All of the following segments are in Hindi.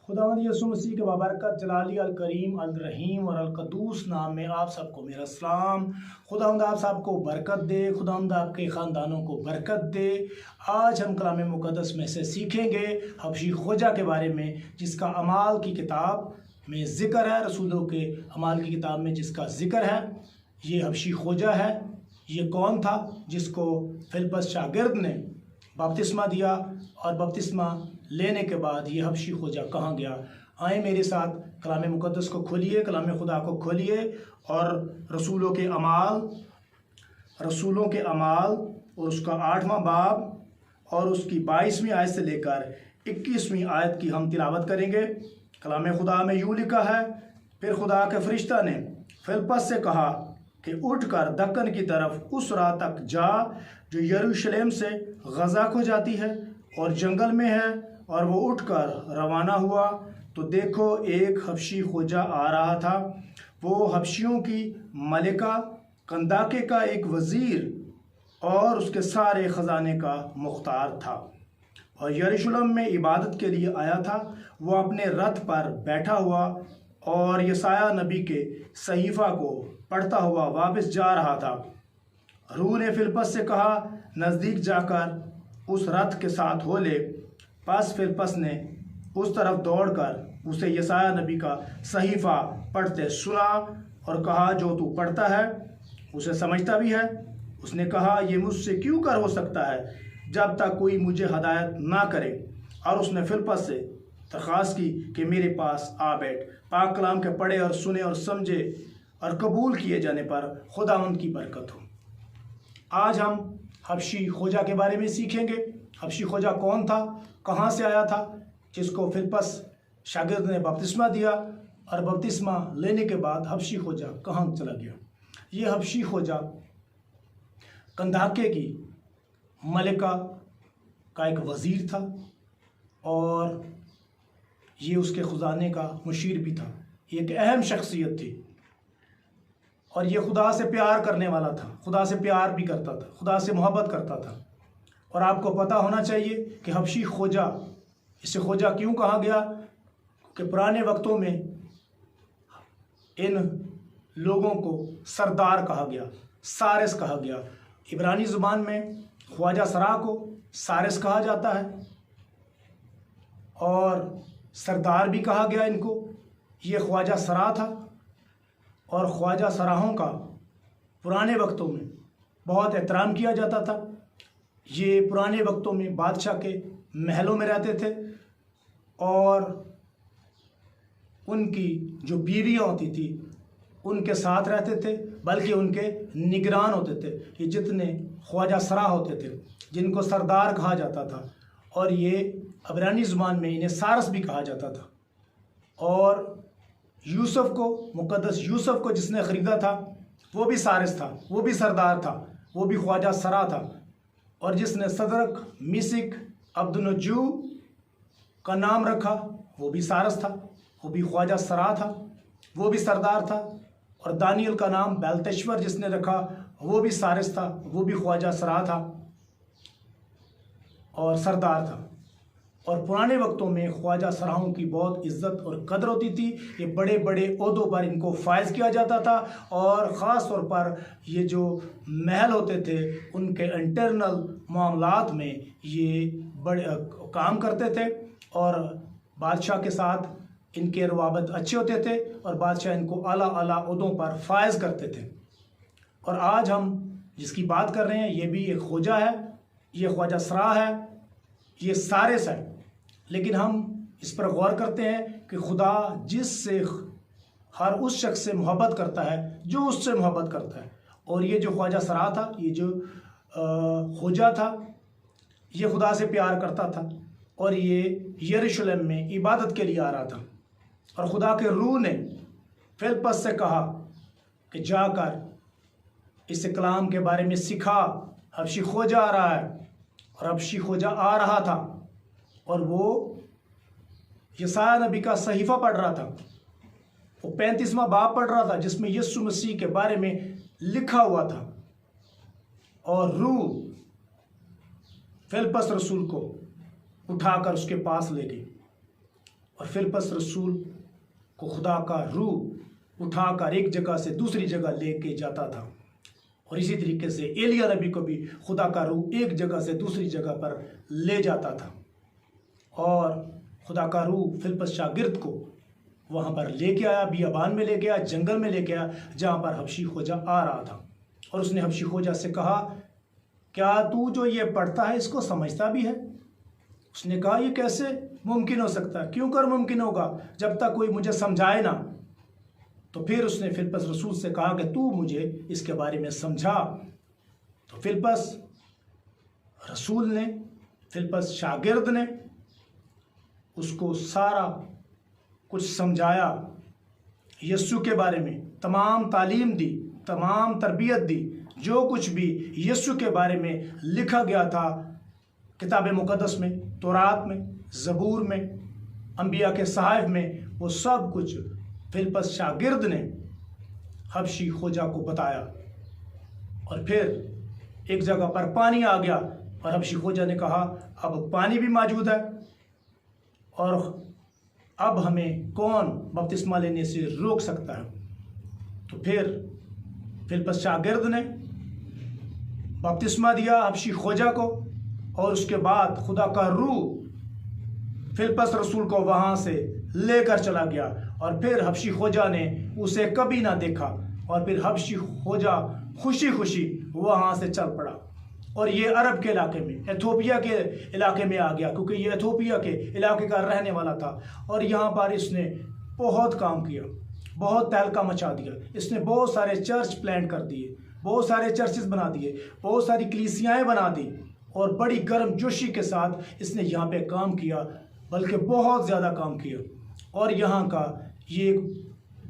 खुदावंद यीशु मसीह के बाबरकत जलाली अल करीम अल रहीम और अल कदूस नाम में आप सबको मेरा सलाम। खुदावंद आप सबको बरकत दे, खुदावंद आपके ख़ानदानों को बरकत दे। आज हम कलाम मुक़द्दस में से सीखेंगे हबशी खोजा के बारे में, जिसका अमाल की किताब में ज़िक्र है, रसूलों के अमाल की किताब में जिसका ज़िक्र है। ये हबशी खोजा है। ये कौन था जिसको फिलिप्पस शागिर्द ने बपतिस्मा दिया, और बपतिस्मा लेने के बाद ये हबशी खोजा कहाँ गया? आए मेरे साथ कलाम मुक़द्दस को खोलिए, कलाम खुदा को खोलिए और रसूलों के अमाल और उसका 8वां बाब और उसकी 22वीं आयत से लेकर 21वीं आयत की हम तिलावत करेंगे। कलाम खुदा में यूँ लिखा है, फिर खुदा के फरिश्ता ने फिलिप्पस से कहा कि उठकर दक्कन की तरफ उस राह तक जा जो यरूशलेम से गज़ा को जाती है और जंगल में है। और वो उठकर रवाना हुआ तो देखो एक हबशी खोजा आ रहा था। वो हबशियों की मलिका कंदाके का एक वज़ीर और उसके सारे ख़जाने का मुख्तार था, और यरूशलेम में इबादत के लिए आया था। वो अपने रथ पर बैठा हुआ और यशायाह नबी के सहीफ़ा को पढ़ता हुआ वापस जा रहा था। रूह ने फिलिप्पस से कहा, नज़दीक जाकर उस रथ के साथ हो ले। बस फिलिप्पस ने उस तरफ दौड़कर उसे यशायाह नबी का सहीफ़ा पढ़ते सुना और कहा, जो तू पढ़ता है उसे समझता भी है। उसने कहा, ये मुझसे क्यों कर हो सकता है जब तक कोई मुझे हदायत ना करे। और उसने फिलिप्पस से दरख्वास्त की कि मेरे पास आ बैठ। पाक कलाम के पढ़े और सुने और समझे और कबूल किए जाने पर खुदावंद की बरकत हो। आज हम हबशी खोजा के बारे में सीखेंगे। हबशी खोजा कौन था, कहाँ से आया था, जिसको फिलिप्पस शागिर्द ने बपतिस्मा दिया, और बपतिस्मा लेने के बाद हबशी खोजा कहाँ चला गया। ये हबशी खोजा कंदाके की मलिका का एक वज़ीर था और ये उसके ख़जाने का मुशीर भी था। एक अहम शख्सियत थी और ये खुदा से प्यार करने वाला था, खुदा से प्यार भी करता था, खुदा से मोहब्बत करता था। और आपको पता होना चाहिए कि हबशी खोजा, इसे खोजा क्यों कहा गया, कि पुराने वक्तों में इन लोगों को सरदार कहा गया, सारिस कहा गया। इब्रानी ज़ुबान में ख्वाजा सरा को सारिस कहा जाता है और सरदार भी कहा गया इनको। ये ख्वाजा सरा था और ख्वाजा सराहों का पुराने वक्तों में बहुत एहतराम किया जाता था। ये पुराने वक्तों में बादशाह के महलों में रहते थे और उनकी जो बीवियाँ होती थी उनके साथ रहते थे, बल्कि उनके निगरान होते थे। ये जितने ख्वाजा सरा होते थे जिनको सरदार कहा जाता था, और ये इब्रानी ज़ुबान में इन्हें सारस भी कहा जाता था। और यूसुफ को, मुक़द्दस यूसुफ को जिसने ख़रीदा था वो भी सारिस था, वो भी सरदार था, वो भी ख्वाजा सरा था। और जिसने सदरक, मिसिक, अब्दुन्नजू का नाम रखा वो भी सारस था, वो भी ख्वाजा सरा था, वो भी सरदार था। और दानियल का नाम बेलतशवर जिसने रखा वो भी सारिस था, वो भी ख्वाजा सरा था और सरदार था। और पुराने वक्तों में ख्वाजा सराहों की बहुत इज़्ज़त और कदर होती थी। ये बड़े बड़े ओहदों पर इनको फायज़ किया जाता था, और ख़ास तौर पर ये जो महल होते थे उनके इंटरनल मामलात में ये बड़े काम करते थे, और बादशाह के साथ इनके रवाबत अच्छे होते थे और बादशाह इनको आला आला ओहदों पर फायज़ करते थे। और आज हम जिसकी बात कर रहे हैं ये भी एक खोजा है, ये ख्वाजा सरा है, ये सारिस है। लेकिन हम इस पर गौर करते हैं कि खुदा जिससे हर उस शख्स से मोहब्बत करता है जो उससे मोहब्बत करता है। और ये जो ख्वाजा सरा था, ये जो खोजा था, ये खुदा से प्यार करता था और ये यरूशलेम में इबादत के लिए आ रहा था। और खुदा के रूह ने फिलिप्पस से कहा कि जाकर इस कलाम के बारे में सिखा। हबशी खोजा आ रहा है, और हबशी खोजा आ रहा था और वो यशायाह नबी का सहीफ़ा पढ़ रहा था। वो 35वां बाब पढ़ रहा था जिसमें यीशु मसीह के बारे में लिखा हुआ था। और रूह फिलिप्पस रसूल को उठाकर उसके पास ले गई और फिलिप्पस रसूल को खुदा का रूह उठाकर एक जगह से दूसरी जगह लेके जाता था। और इसी तरीके से एलिया नबी को भी खुदा का रूह एक जगह से दूसरी जगह पर ले जाता था। और खुदा का रूह फिलिप्पस शागिर्द को वहाँ पर लेके आया, बियाबान में लेके आया, जंगल में लेके आया, जहाँ पर हबशी खोजा आ रहा था। और उसने हबशी खोजा से कहा, क्या तू जो ये पढ़ता है इसको समझता भी है? उसने कहा, ये कैसे मुमकिन हो सकता है? क्यों कर मुमकिन होगा जब तक कोई मुझे समझाए ना। तो फिर उसने फिलिप्पस रसूल से कहा कि तू मुझे इसके बारे में समझा। तो फिलिप्पस रसूल ने, फिलिप्पस शागिर्द ने उसको सारा कुछ समझाया, यीशु के बारे में तमाम तालीम दी, तमाम तरबियत दी। जो कुछ भी यीशु के बारे में लिखा गया था किताब मुक़द्दस में, तौरात में, ज़बूर में, अंबिया के सहाइफ में, वो सब कुछ फिलिप्पस शागिर्द ने हबशी खोजा को बताया। और फिर एक जगह पर पानी आ गया और हबशी खोजा ने कहा, अब पानी भी मौजूद है और अब हमें कौन बपतिस्मा लेने से रोक सकता है? तो फिर फिलिप्पस शागिर्द ने बपतिस्मा दिया हबशी खोजा को। और उसके बाद खुदा का रूह फिलिप्पस रसूल को वहाँ से लेकर चला गया। और फिर हबशी खोजा ने उसे कभी ना देखा। और फिर हबशी खोजा खुशी खुशी वहाँ से चल पड़ा और ये अरब के इलाके में, एथोपिया के इलाके में आ गया, क्योंकि ये एथोपिया के इलाके का रहने वाला था। और यहाँ पर इसने बहुत काम किया, बहुत तहलका मचा दिया। इसने बहुत सारे चर्च प्लांट कर दिए, बहुत सारे चर्चेस बना दिए, बहुत सारी कलीसियाएँ बना दी और बड़ी गर्मजोशी के साथ इसने यहाँ पे काम किया, बल्कि बहुत ज़्यादा काम किया। और यहाँ का ये एक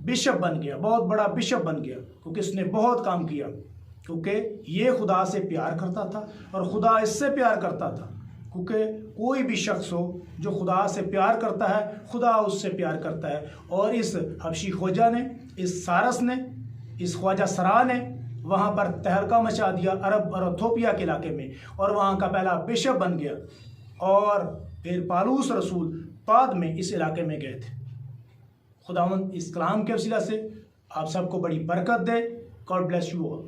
बिशप बन गया, बहुत बड़ा बिशप बन गया, क्योंकि इसने बहुत काम किया, क्योंकि ये खुदा से प्यार करता था और खुदा इससे प्यार करता था। क्योंकि कोई भी शख्स हो जो खुदा से प्यार करता है, खुदा उससे प्यार करता है। और इस हबशी खोजा ने, इस सारस ने, इस ख्वाजा सरा ने वहाँ पर तहलका मचा दिया अरब और एथोपिया के इलाके में, और वहाँ का पहला बिशप बन गया। और फिर पालूस रसूल बाद में इस इलाके में गए थे। खुदावंद इस कलाम के वसीला से आप सबको बड़ी बरकत दे। God bless you all.